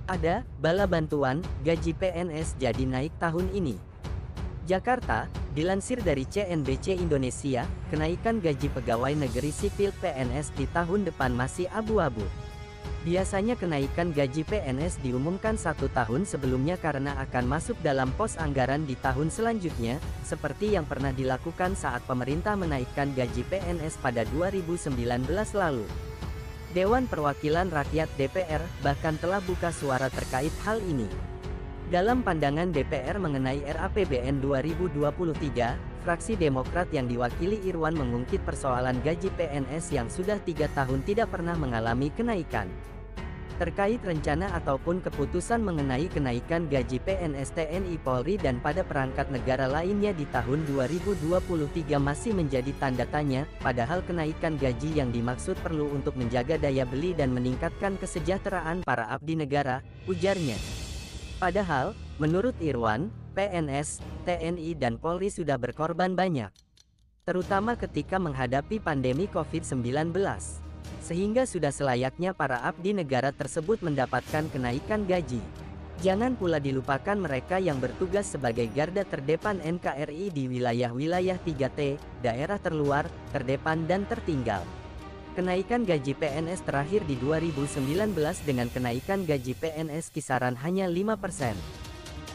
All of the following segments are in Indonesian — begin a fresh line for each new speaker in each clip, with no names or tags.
Ada, bala bantuan, gaji PNS jadi naik tahun ini. Jakarta, dilansir dari CNBC Indonesia, kenaikan gaji pegawai negeri sipil PNS di tahun depan masih abu-abu. Biasanya kenaikan gaji PNS diumumkan 1 tahun sebelumnya karena akan masuk dalam pos anggaran di tahun selanjutnya, seperti yang pernah dilakukan saat pemerintah menaikkan gaji PNS pada 2019 lalu. Dewan Perwakilan Rakyat DPR bahkan telah buka suara terkait hal ini. Dalam pandangan DPR mengenai RAPBN 2023, fraksi Demokrat yang diwakili Irwan mengungkit persoalan gaji PNS yang sudah 3 tahun tidak pernah mengalami kenaikan. Terkait rencana ataupun keputusan mengenai kenaikan gaji PNS TNI Polri dan pada perangkat negara lainnya di tahun 2023 masih menjadi tanda tanya, padahal kenaikan gaji yang dimaksud perlu untuk menjaga daya beli dan meningkatkan kesejahteraan para abdi negara, ujarnya. Padahal, menurut Irwan, PNS, TNI dan Polri sudah berkorban banyak. Terutama ketika menghadapi pandemi COVID-19. Sehingga sudah selayaknya para abdi negara tersebut mendapatkan kenaikan gaji. Jangan pula dilupakan mereka yang bertugas sebagai garda terdepan NKRI di wilayah-wilayah 3T, daerah terluar, terdepan dan tertinggal. Kenaikan gaji PNS terakhir di 2019 dengan kenaikan gaji PNS kisaran hanya 5%.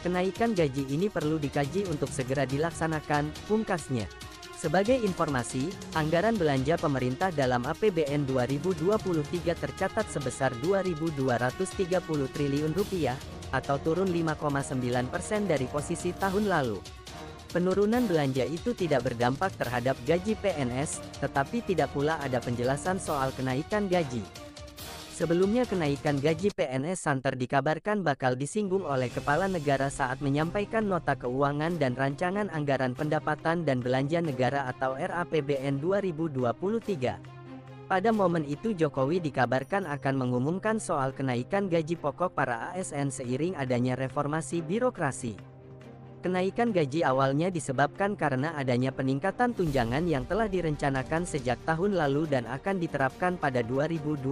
Kenaikan gaji ini perlu dikaji untuk segera dilaksanakan, pungkasnya. Sebagai informasi, anggaran belanja pemerintah dalam APBN 2023 tercatat sebesar Rp2.230 triliun, atau turun 5,9% dari posisi tahun lalu. Penurunan belanja itu tidak berdampak terhadap gaji PNS, tetapi tidak pula ada penjelasan soal kenaikan gaji. Sebelumnya kenaikan gaji PNS santer dikabarkan bakal disinggung oleh Kepala Negara saat menyampaikan Nota Keuangan dan Rancangan Anggaran Pendapatan dan Belanja Negara atau RAPBN 2023. Pada momen itu Jokowi dikabarkan akan mengumumkan soal kenaikan gaji pokok para ASN seiring adanya reformasi birokrasi. Kenaikan gaji awalnya disebabkan karena adanya peningkatan tunjangan yang telah direncanakan sejak tahun lalu dan akan diterapkan pada 2021.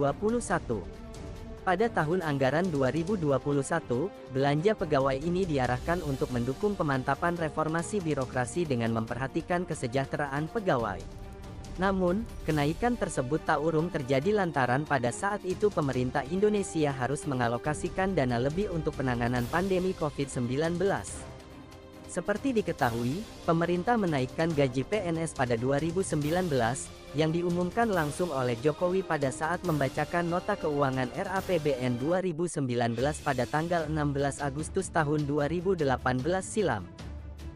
Pada tahun anggaran 2021, belanja pegawai ini diarahkan untuk mendukung pemantapan reformasi birokrasi dengan memperhatikan kesejahteraan pegawai. Namun, kenaikan tersebut tak urung terjadi lantaran pada saat itu pemerintah Indonesia harus mengalokasikan dana lebih untuk penanganan pandemi COVID-19. Seperti diketahui, pemerintah menaikkan gaji PNS pada 2019, yang diumumkan langsung oleh Jokowi pada saat membacakan Nota Keuangan RAPBN 2019 pada tanggal 16 Agustus tahun 2018 silam.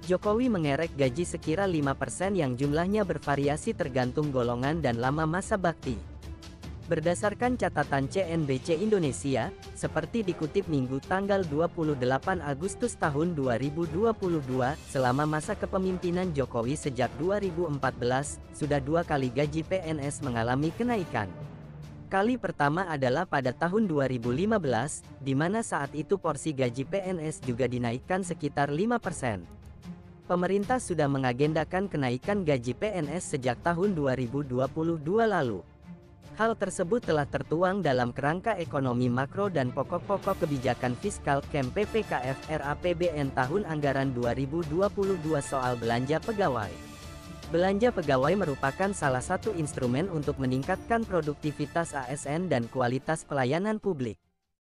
Jokowi mengerek gaji sekira 5% yang jumlahnya bervariasi tergantung golongan dan lama masa bakti. Berdasarkan catatan CNBC Indonesia, seperti dikutip Minggu tanggal 28 Agustus tahun 2022, selama masa kepemimpinan Jokowi sejak 2014, sudah 2 kali gaji PNS mengalami kenaikan. Kali pertama adalah pada tahun 2015, di mana saat itu porsi gaji PNS juga dinaikkan sekitar 5%. Pemerintah sudah mengagendakan kenaikan gaji PNS sejak tahun 2022 lalu. Hal tersebut telah tertuang dalam kerangka ekonomi makro dan pokok-pokok kebijakan fiskal KEM PPKF RAPBN tahun anggaran 2022 soal belanja pegawai. Belanja pegawai merupakan salah satu instrumen untuk meningkatkan produktivitas ASN dan kualitas pelayanan publik.